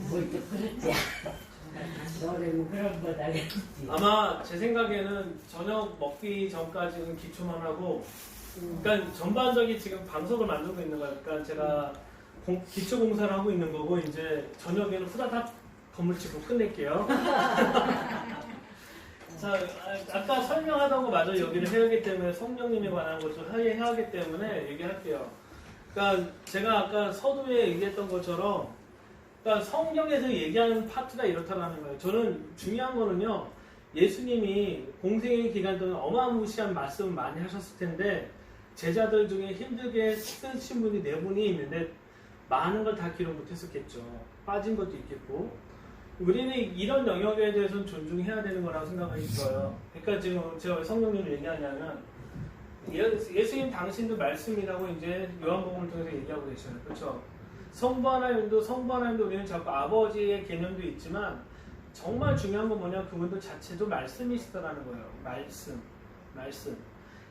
뭘또 그랬지? 노래는 그런 거다겠지. 아마 제 생각에는 저녁 먹기 전까지는 기초만 하고, 그러니까 전반적인 지금 방석을 만들고 있는 거예요. 그러니까 제가 기초 공사를 하고 있는 거고, 이제 저녁에는 후다닥 건물 짓고 끝낼게요. 자, 아까 설명하던 거 마저 여기를 해야 하기 때문에 성령님에 관한 것을 해야 하기 때문에 얘기할게요. 그러니까 제가 아까 서두에 얘기했던 것처럼, 그러니까 성경에서 얘기하는 파트가 이렇다는 거예요. 저는 중요한 거는요, 예수님이 공생의 기간 동안 어마무시한 말씀을 많이 하셨을 텐데 제자들 중에 힘들게 쓰신 분이 4분이 있는데 많은 걸 다 기록 못했었겠죠. 빠진 것도 있겠고. 우리는 이런 영역에 대해서는 존중해야 되는 거라고 생각이 들어요. 그러니까 지금 제가 왜 성령님을 얘기하냐면, 예수님 당신도 말씀이라고 이제 요한복음을 통해서 얘기하고 계셔요. 그렇죠? 성부 하나님도 우리는 자꾸 아버지의 개념도 있지만 정말 중요한 건 뭐냐, 그분도 자체도 말씀이시다라는 거예요. 말씀.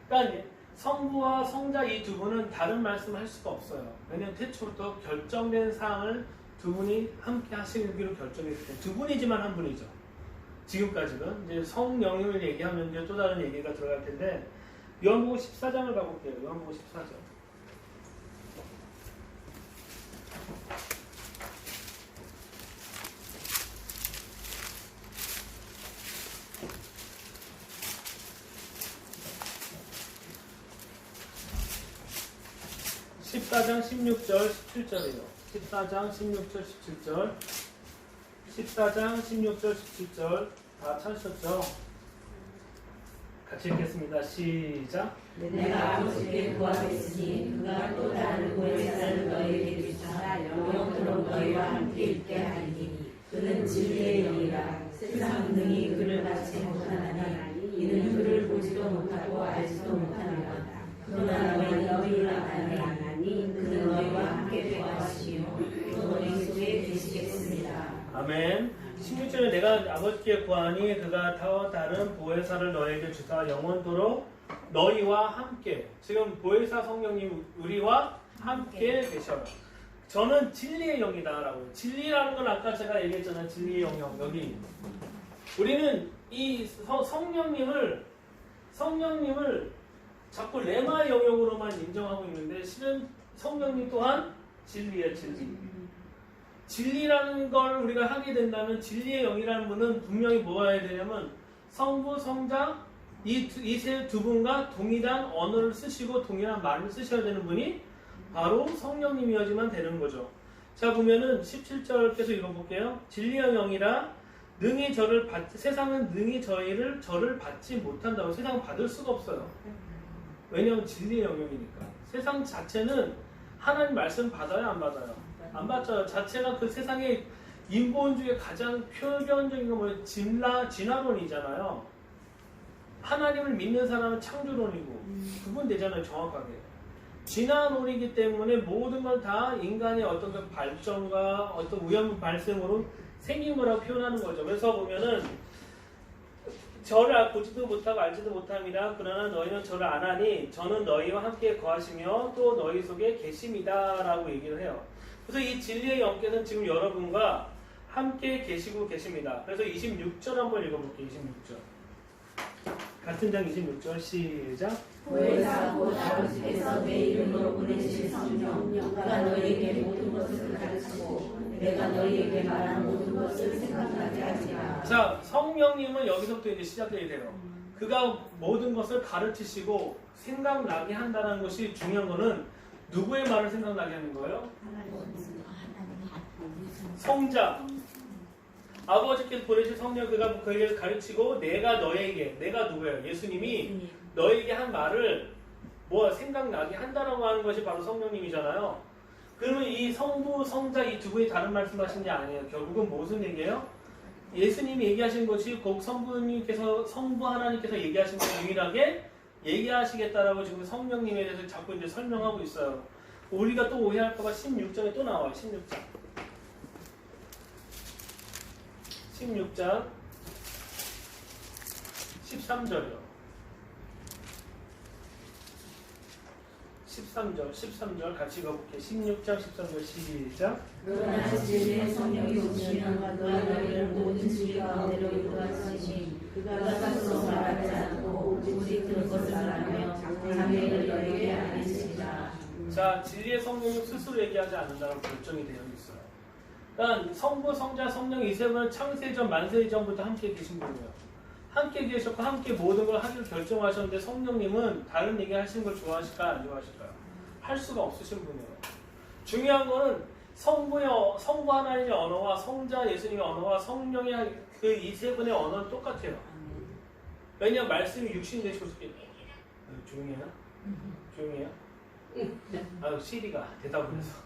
그러니까 성부와 성자 이 두 분은 다른 말씀을 할 수가 없어요. 왜냐하면 태초부터 결정된 사항을 두 분이 함께 하시기로 결정했기 때문에 두 분이지만 한 분이죠. 지금까지는 이제 성령님을 얘기하면 이제 또 다른 얘기가 들어갈 텐데, 요한복음 14장을 가볼게요. 요한복음 14장. 14장 16절 17절이에요. 14장 16절 17절 14장 16절 17절 다 찾으셨죠? 같이 읽겠습니다. 시작. 내가 아버지께 구하겠으니 그가 또 다른 보혜사를 너희에게 주사 영원토록 너희와 함께 있게 하리니 그는 진리의 영이라. 세상 능히 그를 받지 못하나니 이는 그를 보지도 못하고 알지도 못하노라. 그러나 너희를 아나니 그는 너희와 함께 거하시며 또 너희 속에 계시겠습니다. 아멘. 16절에 내가 아버지께 구하니 그가 더 다른 보혜사를 너희에게 주사 영원토록 너희와 함께. 지금 보혜사 성령님 우리와 함께 계셔요. 저는 진리의 영이다라고. 진리라는 건 아까 제가 얘기했잖아요. 진리의 영역. 여기 우리는 이 성령님을 자꾸 레마의 영역으로만 인정하고 있는데 실은 성령님 또한 진리예요. 진리라는 걸 우리가 하게 된다면 진리의 영이라는 분은 분명히 뭐가 해야 되냐면 성부, 성자 이 두 분과 동일한 언어를 쓰시고 동일한 말을 쓰셔야 되는 분이 바로 성령님이어야지만 되는 거죠. 자, 보면은 17절 계속 읽어볼게요. 진리의 영이라 능히 세상은 능히 저를 받지 못한다고. 세상은 받을 수가 없어요. 왜냐하면 진리의 영역이니까. 세상 자체는 하나님 말씀 받아요, 안 받아요? 안 받죠. 자체가 그 세상의 인본 중에 가장 표현적인 건 뭐예요? 진화론이잖아요. 하나님을 믿는 사람은 창조론이고 구분되잖아요, 정확하게. 진화론이기 때문에 모든 걸 다 인간의 어떤 그 발전과 어떤 우연 발생으로 생긴 거라고 표현하는 거죠. 그래서 보면은 저를 보지도 못하고 알지도 못합니다. 그러나 너희는 저를 아나니 저는 너희와 함께 거하시며 또 너희 속에 계십니다 라고 얘기를 해요. 그래서 이 진리의 영께서는 지금 여러분과 함께 계시고 계십니다. 그래서 26절 한번 읽어볼게요. 26절 같은 장 26절 시작. 보혜사 곧 아버지께서 내 이름으로 보내신 성령 그가 너희에게 모든 것을 가르치고 내가 너희에게 말한 모든 것을 생각나게 하리라. 자, 성령님은 여기서부터 이제 시작되게 돼요. 그가 모든 것을 가르치시고 생각나게 한다는 것이 중요한 거는 누구의 말을 생각나게 하는 거예요? 성자. 아버지께서 보내신 성령 그가 그에게 가르치고 내가 누구예요? 예수님이 너에게 한 말을 생각나게 한다라고 하는 것이 바로 성령님이잖아요. 그러면 이 성부, 성자 이 두 분이 다른 말씀하신 게 아니에요. 결국은 무슨 얘기예요? 예수님이 얘기하신 것이 곧 성부 하나님께서 얘기하신 것 유일하게 얘기하시겠다라고 지금 성령님에 대해서 자꾸 이제 설명하고 있어요. 우리가 또 오해할까봐 16장에 또 나와요. 16장 13절이요. 13절 같이 읽어볼게요. 16장 13절 시작. 그러나 진리의 성령이 오시면 너희가 너희를 모든 진리 가운데로 인도하시니 그가 스스로 말하지 않고 오직 들은 것을 말하며 장래를 너희에게 알리시리라. 자, 진리의 성령이 스스로 얘기하지 않는다고 결정이 되어 있어요. 그러니까 성부, 성자, 성령 이 세 분은 창세전, 만세전부터 함께 계신 분이에요. 함께 계셨고 함께 모든 걸 하기로 결정하셨는데 성령님은 다른 얘기 하시는 걸 좋아하실까요? 안 좋아하실까요? 할 수가 없으신 분이에요. 중요한 거는 성부 하나님의 언어와 성자 예수님의 언어와 성령의 그 이 세 분의 언어는 똑같아요. 왜냐하면 말씀이 육신이 되시고 조용히 해요? 조용히 해요? 아, 시리가 대답을 해서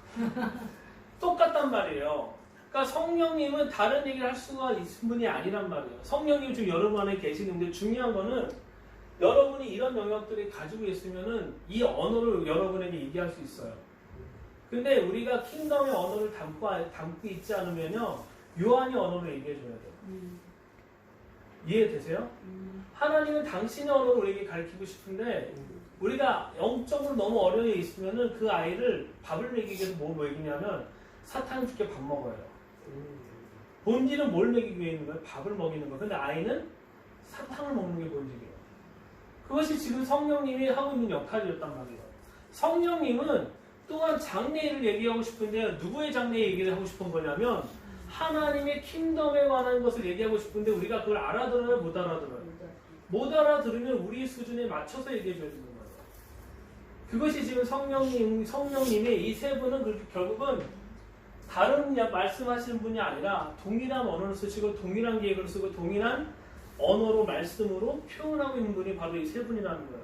똑같단 말이에요. 그러니까 성령님은 다른 얘기를 할 수가 있는 분이 아니란 말이에요. 성령님 지금 여러분 안에 계시는데 중요한 거는 여러분이 이런 영역들을 가지고 있으면은 이 언어를 여러분에게 얘기할 수 있어요. 근데 우리가 킹덤의 언어를 담고 있지 않으면요, 요한의 언어로 얘기해 줘야 돼요. 이해되세요? 하나님은 당신의 언어로 우리에게 가르치고 싶은데 우리가 영적으로 너무 어려워 있으면은 그 아이를 밥을 먹이기 위해서 뭐 먹이냐면 사탕을 줄게 밥 먹어요. 본질은 뭘 먹이기 위해 있는 거예요? 밥을 먹이는 거예요. 근데 아이는 사탕을 먹는 게 본질이에요. 그것이 지금 성령님이 하고 있는 역할이었단 말이에요. 성령님은 또한 장래일을 얘기하고 싶은데 누구의 장래 얘기를 하고 싶은 거냐면 하나님의 킹덤에 관한 것을 얘기하고 싶은데 우리가 그걸 알아들어요? 못 알아들어요? 못 알아들으면 우리 수준에 맞춰서 얘기해 줘야 되는 거예요. 그것이 지금 성령님의 이 세 분은 그렇게 결국은 다른 말씀하시는 분이 아니라 동일한 언어를 쓰시고 동일한 계획을 쓰고 동일한 언어로 말씀으로 표현하고 있는 분이 바로 이 세 분이라는 거예요.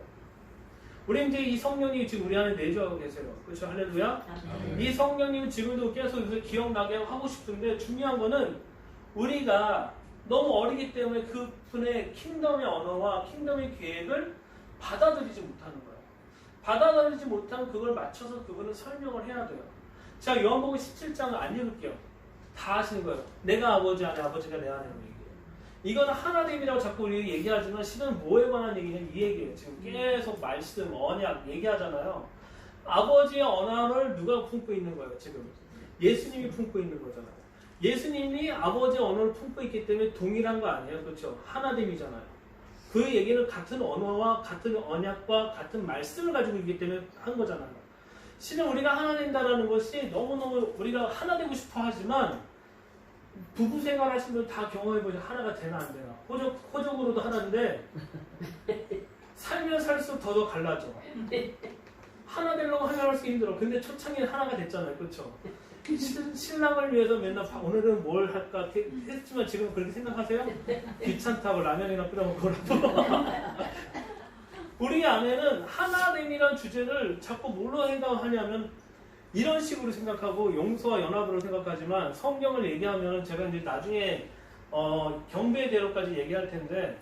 우리 이제 이 성령이 지금 우리 안에 내주하고 계세요. 그렇죠? 할렐루야. 이 성령님은 지금도 계속 기억나게 하고 싶은데 중요한 거는 우리가 너무 어리기 때문에 그분의 킹덤의 언어와 킹덤의 계획을 받아들이지 못하는 거예요. 받아들이지 못하면 그걸 맞춰서 그분은 설명을 해야 돼요. 자, 요한복음 17장을 안 읽을게요. 다 하시는 거예요. 내가 아버지 안에 아버지가 내 안에 얘기해요. 이거는 하나됨이라고 자꾸 우리 얘기하지만 실은 뭐에 관한 얘기냐면 이 얘기예요. 지금 계속 말씀, 언약 얘기하잖아요. 아버지의 언어를 누가 품고 있는 거예요, 지금? 예수님이 품고 있는 거잖아요. 예수님이 아버지의 언어를 품고 있기 때문에 동일한 거 아니에요? 그렇죠? 하나됨이잖아요. 그 얘기는 같은 언어와 같은 언약과 같은 말씀을 가지고 있기 때문에 한 거잖아요. 실은 우리가 하나 된다는 것이 너무너무 우리가 하나 되고 싶어 하지만 부부 생활 하시면 다 경험해보죠. 하나가 되나 안 되나. 호적으로도 하나인데 살면 살수록 더 갈라져. 하나 되려고 하나 할 수 힘들어. 근데 초창기에 하나가 됐잖아요. 그렇죠? 신랑을 위해서 맨날 오늘은 뭘 할까 했지만 지금 그렇게 생각하세요? 귀찮다고 라면이나 끓여 먹으라고. 우리 안에는 하나됨이란 주제를 자꾸 뭘로 생각하냐면 이런 식으로 생각하고 용서와 연합으로 생각하지만 성경을 얘기하면 제가 이제 나중에 경배대로까지 얘기할 텐데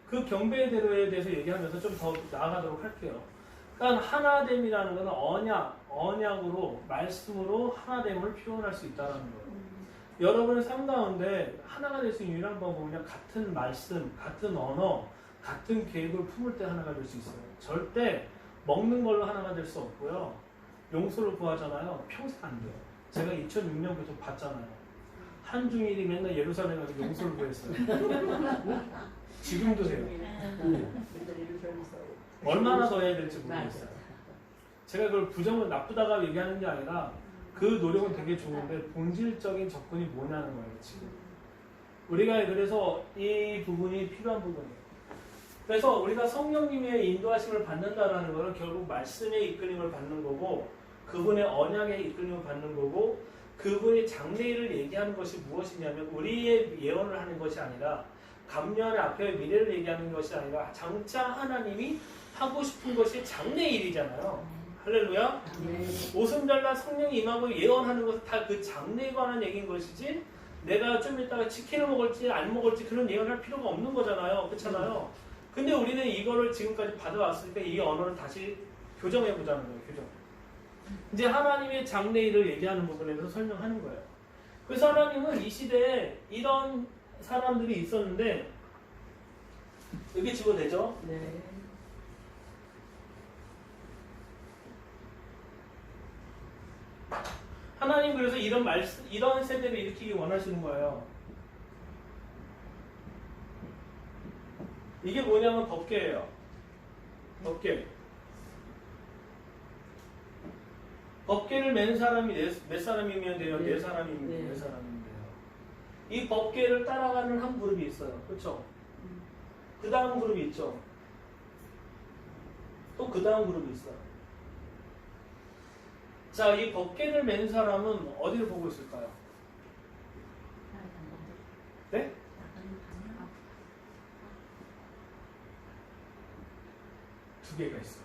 그 경배대로에 대해서 얘기하면서 좀 더 나아가도록 할게요. 그러니까 하나됨이라는 것은 언약으로 말씀으로 하나됨을 표현할 수 있다는 거예요. 여러분의 삶 가운데 하나가 될 수 있는 유일한 방법은 같은 말씀, 같은 언어, 같은 계획을 품을 때 하나가 될 수 있어요. 절대 먹는 걸로 하나가 될 수 없고요. 용서를 구하잖아요. 평생 안 돼요. 제가 2006년부터 봤잖아요. 한중일이 맨날 예루살렘에 가서 용서를 구했어요. 지금도 해요. 얼마나 더 해야 될지 모르겠어요. 제가 그걸 부정을 나쁘다가 얘기하는 게 아니라 그 노력은 되게 좋은데 본질적인 접근이 뭐냐는 거예요. 지금 우리가 그래서 이 부분이 필요한 부분이에요. 그래서 우리가 성령님의 인도하심을 받는다라는 것은 결국 말씀의 이끌림을 받는 거고 그분의 언약의 이끌림을 받는 거고 그분의 장래일을 얘기하는 것이 무엇이냐면 우리의 예언을 하는 것이 아니라 감년의 앞에 미래를 얘기하는 것이 아니라 장차 하나님이 하고 싶은 것이 장래일이잖아요. 할렐루야. 오순절날 성령이 임하고 예언하는 것은 다 그 장래에 관한 얘기인 것이지 내가 좀 이따가 치킨을 먹을지 안 먹을지 그런 예언할 필요가 없는 거잖아요. 그렇잖아요. 근데 우리는 이거를 지금까지 받아왔으니까 이 언어를 다시 교정해보자는 거예요. 교정. 이제 하나님의 장래일을 얘기하는 부분에 대해서 설명하는 거예요. 그래서 하나님은 이 시대에 이런 사람들이 있었는데 여기 집어내죠? 네. 하나님 그래서 이런 세대를 일으키기 원하시는 거예요. 이게 뭐냐면 법궤예요. 법궤. 법궤를 맨 사람이 몇 사람이면 돼요? 네 사람이면 돼요. 네 사람이면 돼요. 이 법궤를 따라가는 한 그룹이 있어요. 그렇죠? 그 다음 그룹이 있죠. 또 그 다음 그룹이 있어요. 자, 이 법궤를 맨 사람은 어디를 보고 있을까요? 네? 두 개가 있어요.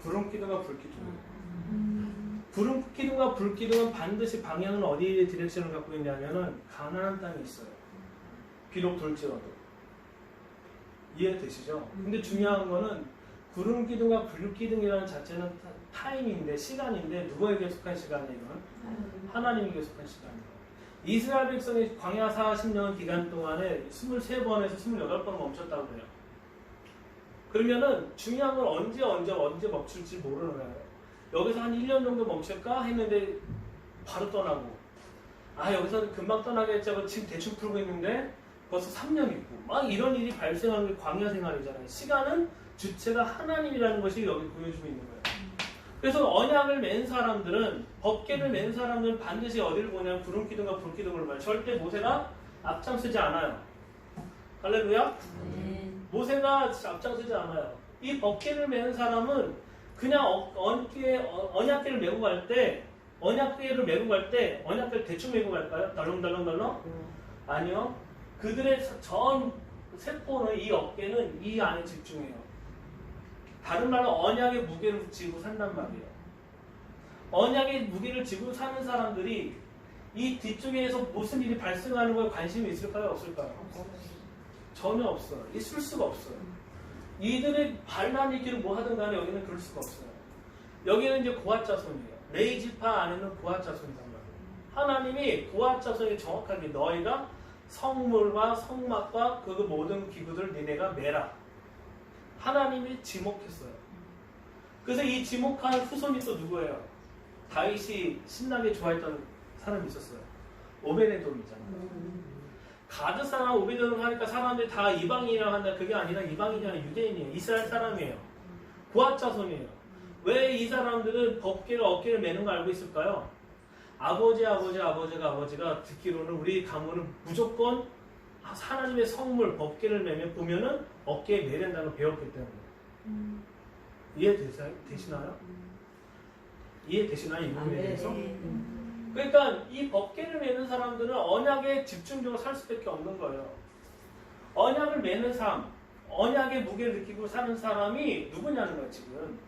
구름기둥과 불기둥. 구름기둥과 불기둥은 반드시 방향은 어디에 디렉션을 갖고 있냐면은 가나안 땅에 있어요. 비록 돌지라도. 이해되시죠? 근데 중요한 거는 구름기둥과 불기둥이라는 자체는 타임인데, 시간인데 누구에게 속한 시간이에요? 하나님에게 속한 시간이에요. 이스라엘 백성이 광야 40년 기간 동안에 23번에서 28번 멈췄다고 그래요. 그러면은 중요한 건 언제 멈출지 모르는 거예요. 여기서 한 1년 정도 멈출까 했는데 바로 떠나고, 여기서 금방 떠나겠자고 지금 대충 풀고 있는데 벌써 3년 있고, 막 이런 일이 발생하는 게 광야 생활이잖아요. 시간은 주체가 하나님이라는 것이 여기 보여주고 있는 거예요. 그래서 언약을 맨 사람들은, 법궤를 맨 사람들은 반드시 어디를 보냐면 구름기둥과 불기둥을 봐요. 절대 모세가 앞장서지 않아요. 할렐루야? 모세가 앞장서지 않아요. 이 법궤를 메는 사람은 그냥 언약궤를 메고 갈 때, 언약궤를 대충 메고 갈까요? 덜렁덜렁? 아니요. 그들의 전 세포는, 이 어깨는 이 안에 집중해요. 다른 말로 언약의 무게를 지고 산단 말이에요. 언약의 무게를 지고 사는 사람들이 이 뒤쪽에서 무슨 일이 발생하는 거에 관심이 있을까요? 없을까요? 전혀 없어요. 있을 수가 없어요. 이들의 반란의 길을 뭐 하든 간에 여기는 그럴 수가 없어요. 여기는 이제 고앗 자손이에요. 레위 지파 안에는 고앗 자손이란 말이에요. 하나님이 고앗 자손이 정확하게 너희가 성물과 성막과 그 모든 기구들 니네가 매라. 하나님이 지목했어요. 그래서 이 지목한 후손이 또 누구예요? 다윗이 신나게 좋아했던 사람이 있었어요. 오베데돔이잖아요. 가드 사람 오베데돔 하니까 사람들이 다 이방인이라고 한다. 그게 아니라 이방인이 아니라 유대인이에요. 이스라엘 사람이에요. 고앗 자손이에요. 왜 이 사람들은 법궤를 어깨를 매는 거 알고 있을까요? 아버지가 듣기로는 우리 가문은 무조건 하나님의 성물 법궤를 매면 보면은 어깨에 매된다는 걸 배웠기 때문에. 이해되시나요? 이해되시나요? 이 부분에 대해서? 그러니까 이 법궤를 매는 사람들은 언약에 집중적으로 살 수밖에 없는 거예요. 언약을 매는 삶, 언약의 무게를 느끼고 사는 사람이 누구냐는 거예요, 지금.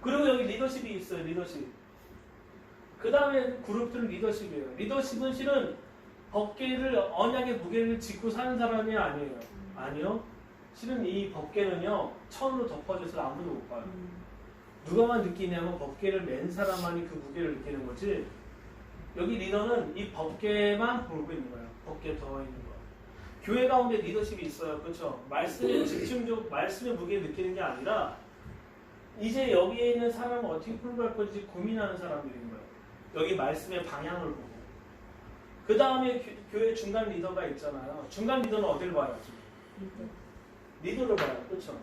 그리고 여기 리더십이 있어요, 리더십. 그 다음에 그룹들은 리더십이에요. 리더십은 실은 법궤를, 언약의 무게를 짚고 사는 사람이 아니에요. 아니요. 실은 이 법궤는요, 천으로 덮어져서 아무도 못 봐요. 누가만 느끼냐면 법궤를 맨 사람만이 그 무게를 느끼는 거지. 여기 리더는 이 법궤만 보고 있는 거예요. 법궤에 더 있는 거. 교회 가운데 리더십이 있어요. 그렇죠? 말씀에 집중적, 말씀의 무게를 느끼는 게 아니라 이제 여기에 있는 사람을 어떻게 풀고 갈 건지 고민하는 사람들인 거예요. 여기 말씀의 방향을 보고. 그 다음에 교회 중간 리더가 있잖아요. 중간 리더는 어디를 봐요? 리더를 봐요. 그렇죠?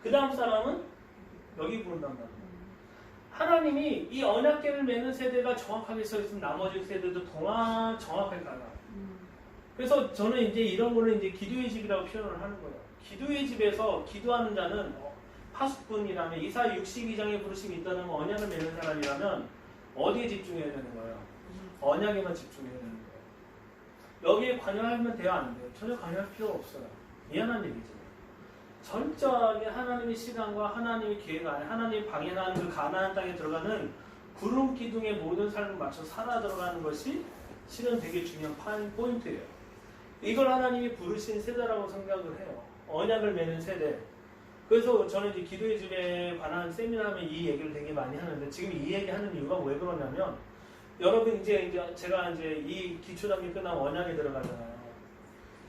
그 다음 사람은 여기 본단 말이에요. 하나님이 이 언약궤를 매는 세대가 정확하게 서 있으면 나머지 세대도 정확하게 가요. 그래서 저는 이제 이런 거를 이제 기도의 집이라고 표현을 하는 거예요. 기도의 집에서 기도하는 자는 파수꾼이라면 이사야 62장에 부르심이 있다는 언약을 매는 사람이라면 어디에 집중해야 되는 거예요? 언약에만 집중해야 되는 거예요. 여기에 관여하면 돼요? 안 돼요? 전혀 관여할 필요가 없어요. 미안한 얘기죠. 철저하게 하나님의 시간과 하나님의 계획 안에 하나님이 방해하는 그 가나안 땅에 들어가는 구름 기둥의 모든 삶을 맞춰 살아 들어가는 것이 실은 되게 중요한 포인트예요. 이걸 하나님이 부르신 세대라고 생각을 해요. 언약을 매는 세대. 그래서 저는 이제 기도의 집에 관한 세미나하면 이 얘기를 되게 많이 하는데 지금 이 얘기 하는 이유가 왜 그러냐면 여러분 이제 제가 이제 이 기초 단계 끝나면 언약에 들어가잖아요.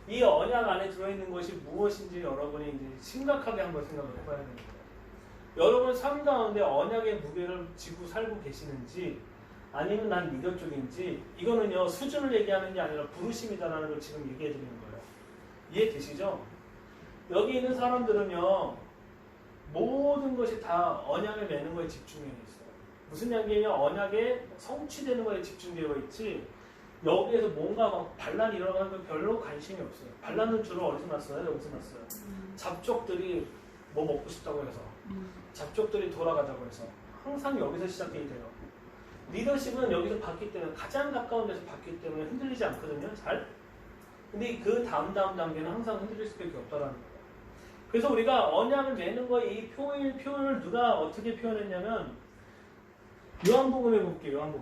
이 언약 안에 들어있는 것이 무엇인지 여러분이 이제 심각하게 한번 생각을 해봐야 됩니다. 여러분 삶 가운데 언약의 무게를 지고 살고 계시는지 아니면 난 리더 쪽인지 이거는요 수준을 얘기하는 게 아니라 부르심이다라는 걸 지금 얘기해 드리는 거예요. 이해되시죠? 여기 있는 사람들은요 모든 것이 다 언약을 매는 거에 집중해 있어요. 무슨 얘기냐면 언약에 성취되는 거에 집중되어 있지 여기에서 뭔가 막 반란이 일어나는 건 별로 관심이 없어요. 반란은 주로 어디서 났어요? 여기서 났어요. 잡족들이 뭐 먹고 싶다고 해서 잡족들이 돌아가자고 해서 항상 여기서 시작이 돼요. 리더십은 여기서 받기 때문에 가장 가까운 데서 받기 때문에 흔들리지 않거든요. 잘. 근데 그 다음 단계는 항상 흔들릴 수밖에 없다라는 거예요. 그래서 우리가 언약을 매는 거에 이 표현을 누가 어떻게 표현했냐면 요한복음에 볼게요.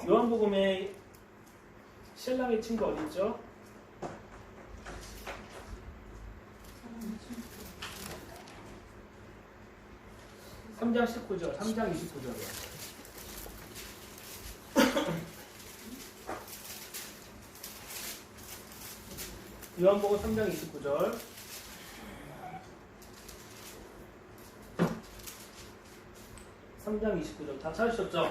요한복음에 신랑의 친구 어디 있죠? (3장 19절) 3장 29절이요. 요한복음 3장 29절. 다 찾으셨죠?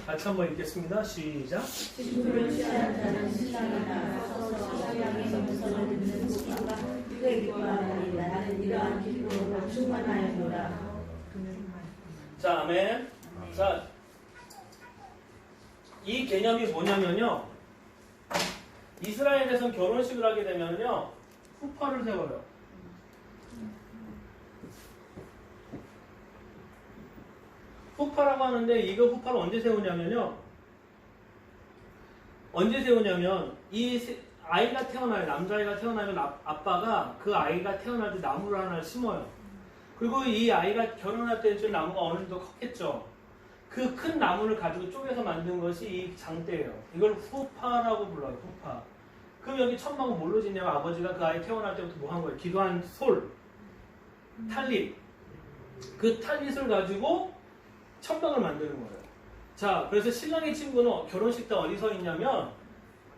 같이 한번 읽겠습니다. 시작. 친구를 취한 자는 신랑이나 서서 신랑의 음성을 듣는 친구가 크게 기뻐하니 나는 이러한 기쁨으로 충만하였노라. 자, 아멘. 자, 이 개념이 뭐냐면요. 이스라엘에선 결혼식을 하게 되면요. 후파를 세워요. 후파라고 하는데 이거 후파를 언제 세우냐면요. 이 아이가 태어나요. 남자아이가 태어나면 아빠가 그 아이가 태어날 때 나무를 하나 심어요. 그리고 이 아이가 결혼할 때쯤 나무가 어느 정도 컸겠죠. 그 큰 나무를 가지고 쪼개서 만든 것이 이 장대예요. 이걸 후파라고 불러요. 후파. 그럼 여기 천막은 뭘로 짓냐면 아버지가 그 아이 태어날 때부터 뭐 한 거예요? 기도한 솔, 탈릿. 그 탈릿을 가지고 천막을 만드는 거예요. 자, 그래서 신랑의 친구는 결혼식 때 어디 서 있냐면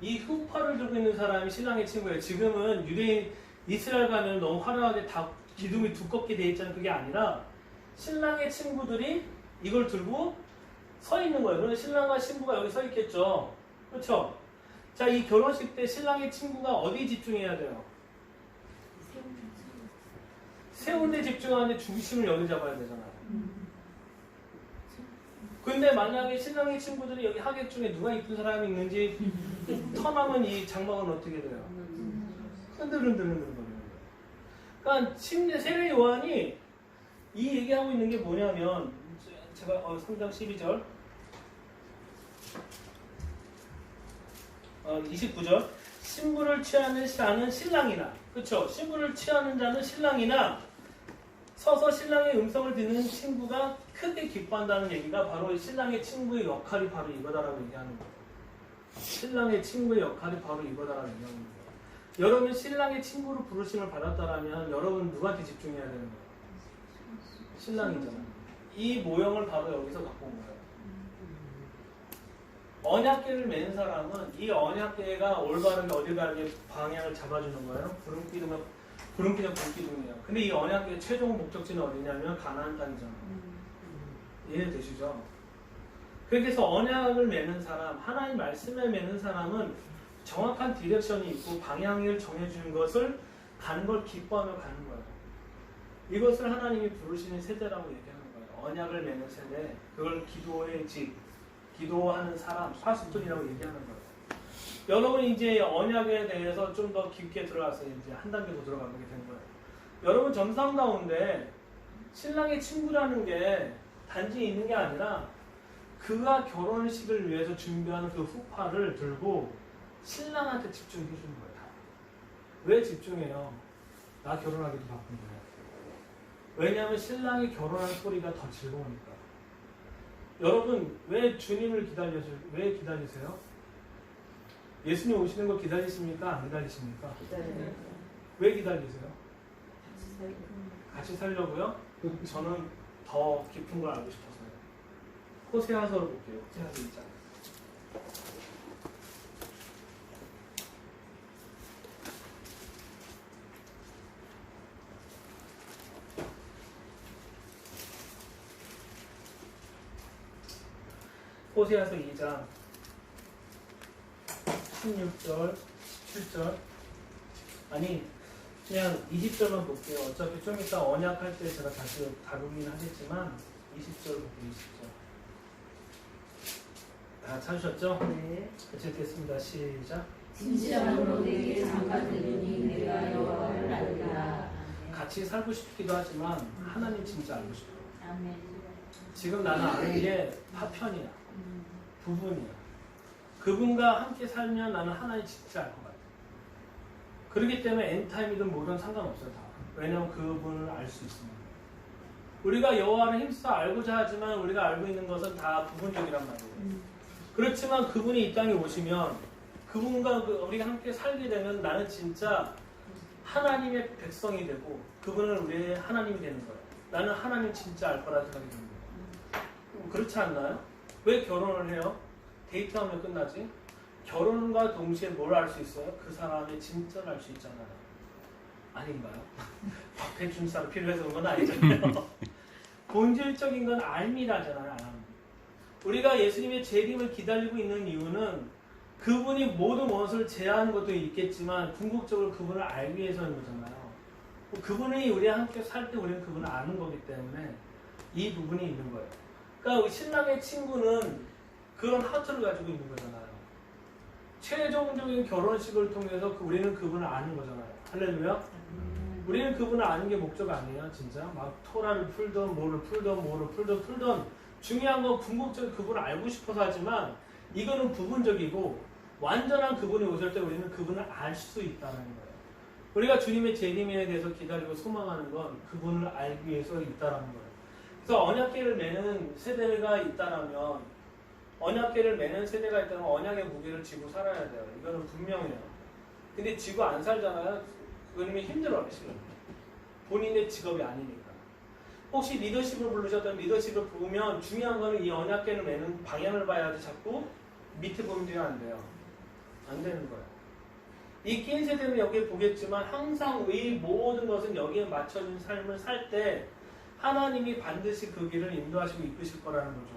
이 후파를 들고 있는 사람이 신랑의 친구예요. 지금은 유대인 이스라엘 가면 너무 화려하게 다 기둥이 두껍게 돼 있잖아요. 그게 아니라 신랑의 친구들이 이걸 들고 서 있는 거예요. 그러면 신랑과 신부가 여기 서 있겠죠. 그렇죠? 자, 이 결혼식 때 신랑의 친구가 어디에 집중해야 돼요? 세운 데 집중하는데 중심을 여기 잡아야 되잖아요. 근데 만약에 신랑의 친구들이 여기 하객 중에 누가 이쁜 사람이 있는지 터나면 이 장막은 어떻게 돼요? 흔들흔들흔들 거리는 거예요. 그러니까 세례 요한이 이 얘기하고 있는 게 뭐냐면 제가 3장 12절 29절 신부를 취하는 자는 신랑이나 그렇죠? 신부를 취하는 자는 신랑이나 서서 신랑의 음성을 듣는 친구가 크게 기뻐한다는 얘기가 바로 신랑의 친구의 역할이 바로 이거다라고 얘기하는 거예요. 신랑의 친구의 역할이 바로 이거다라고 얘기하는 거예요. 여러분 신랑의 친구로 부르심을 받았다라면 여러분 누구한테 집중해야 되는 거예요? 신랑이잖아요. 이 모형을 바로 여기서 갖고 온 거예요. 언약궤를 맨 사람은 이 언약궤가 올바르게 어디 가게 방향을 잡아주는 거예요. 구름기둥이랑 불기둥이에요. 근데 이 언약궤의 최종 목적지는 어디냐면 가나안 땅이잖아요. 이해되시죠? 그래서 언약을 매는 사람, 하나님 말씀을 매는 사람은 정확한 디렉션이 있고 방향을 정해주는 것을 가는 걸 기뻐하며 가는 거예요. 이것을 하나님이 부르시는 세대라고 얘기하는 거예요. 언약을 매는 세대, 그걸 기도의 집, 기도하는 사람, 파수꾼이라고 얘기하는 거예요. 여러분 이제 언약에 대해서 좀 더 깊게 들어가서 이제 한 단계 더 들어가게 된 거예요. 여러분 점상 가운데 신랑의 친구라는 게 단지 있는 게 아니라 그가 결혼식을 위해서 준비하는 그 후파를 들고 신랑한테 집중해 주는 거예요. 왜 집중해요? 나 결혼하기도 바쁜데. 왜냐하면 신랑이 결혼한 소리가 더 즐거우니까. 여러분 왜 주님을 왜 기다리세요? 예수님 오시는 거 기다리십니까? 안 기다리십니까? 기다려요. 왜 기다리세요? 같이 살려고요? 저는 더 깊은 걸 알고 싶어서요. 호세아서를 볼게요. 호세아서 1장. 호세아서 2장 16절, 17절. 아니, 그냥 20절만 볼게요. 어차피 좀 이따 언약할 때 제가 다시 다루긴 하겠지만 20절 볼게요. 20절. 다 찾으셨죠? 네. 같이 읽겠습니다. 시작. 진실함으로 내게 장가들으니 내가 여호와를 알리라. 같이 살고 싶기도 하지만 하나님 진짜 알고 싶어요. 아멘. 지금 나는 아는 게 파편이야. 부분이야. 그분과 함께 살면 나는 하나님 진짜 알 것 같아. 그렇기 때문에 엔타임이든 뭐든 상관없어요. 다. 왜냐하면 그분을 알 수 있습니다. 우리가 여호와를 힘써 알고자 하지만 우리가 알고 있는 것은 다 부분적이란 말이에요. 그렇지만 그분이 이 땅에 오시면 그분과 우리가 함께 살게 되면 나는 진짜 하나님의 백성이 되고 그분은 우리의 하나님이 되는 거예요. 나는 하나님 진짜 알 거라 생각이 듭니다. 그렇지 않나요? 왜 결혼을 해요? 데이트하면 끝나지? 결혼과 동시에 뭘 알 수 있어요? 그 사람의 진짜를 알 수 있잖아요. 아닌가요? 박태준상 필요해서 그런 건 아니잖아요. 본질적인 건 알미라잖아요. 안. 우리가 예수님의 재림을 기다리고 있는 이유는 그분이 모든 원수를 제하는 것도 있겠지만 궁극적으로 그분을 알기 위해서인 거잖아요. 그분이 우리와 함께 살 때 우리는 그분을 아는 거기 때문에 이 부분이 있는 거예요. 그러니까 신랑의 친구는 그런 하트를 가지고 있는 거잖아요. 최종적인 결혼식을 통해서 우리는 그분을 아는 거잖아요. 할렐루야. 우리는 그분을 아는 게 목적 아니에요. 진짜 막 토라를 풀던 뭐를 풀던 중요한 건 궁극적으로 그분을 알고 싶어서 하지만 이거는 부분적이고 완전한 그분이 오실 때 우리는 그분을 알 수 있다는 거예요. 우리가 주님의 재림에 대해서 기다리고 소망하는 건 그분을 알기 위해서 있다는 거예요. 그래서 언약궤를 매는 세대가 있다면 언약의 무게를 지고 살아야 돼요. 이거는 분명해요. 근데 지고 안 살잖아요. 왜냐면 힘들어요. 지금 본인의 직업이 아니니까. 혹시 리더십을 부르셨던 리더십을 보면 중요한 거는 이 언약궤를 매는 방향을 봐야지 자꾸 밑에 보면 돼요, 안 돼요? 안 되는 거예요. 이 낀 세대는 여기에 보겠지만 항상 이 모든 것은 여기에 맞춰진 삶을 살 때 하나님이 반드시 그 길을 인도하시고 이끄실 거라는 거죠.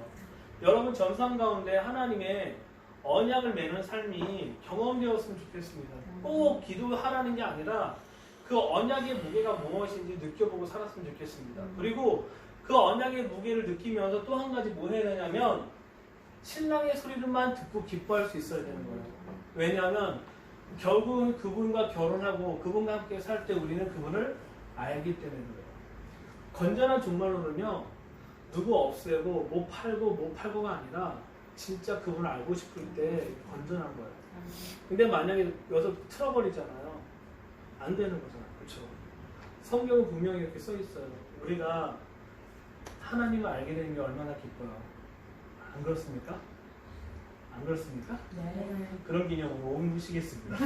여러분 전상 가운데 하나님의 언약을 매는 삶이 경험되었으면 좋겠습니다. 꼭 기도하라는 게 아니라 그 언약의 무게가 무엇인지 느껴보고 살았으면 좋겠습니다. 그리고 그 언약의 무게를 느끼면서 또 한 가지 뭐 해야 되냐면 신랑의 소리를만 듣고 기뻐할 수 있어야 되는 거예요. 왜냐하면 결국은 그분과 결혼하고 그분과 함께 살 때 우리는 그분을 알기 때문에 그래요. 건전한 종말론은요, 누구 없애고 뭐 팔고가 아니라 진짜 그분을 알고 싶을 때 건전한 거예요. 근데 만약에 여기서 틀어버리잖아요. 안 되는 거잖아요. 그렇죠? 성경은 분명히 이렇게 써 있어요. 우리가 하나님을 알게 되는 게 얼마나 기뻐요. 안 그렇습니까? 안 그렇습니까? 네. 그런 기념으로 5분 쉬겠습니다.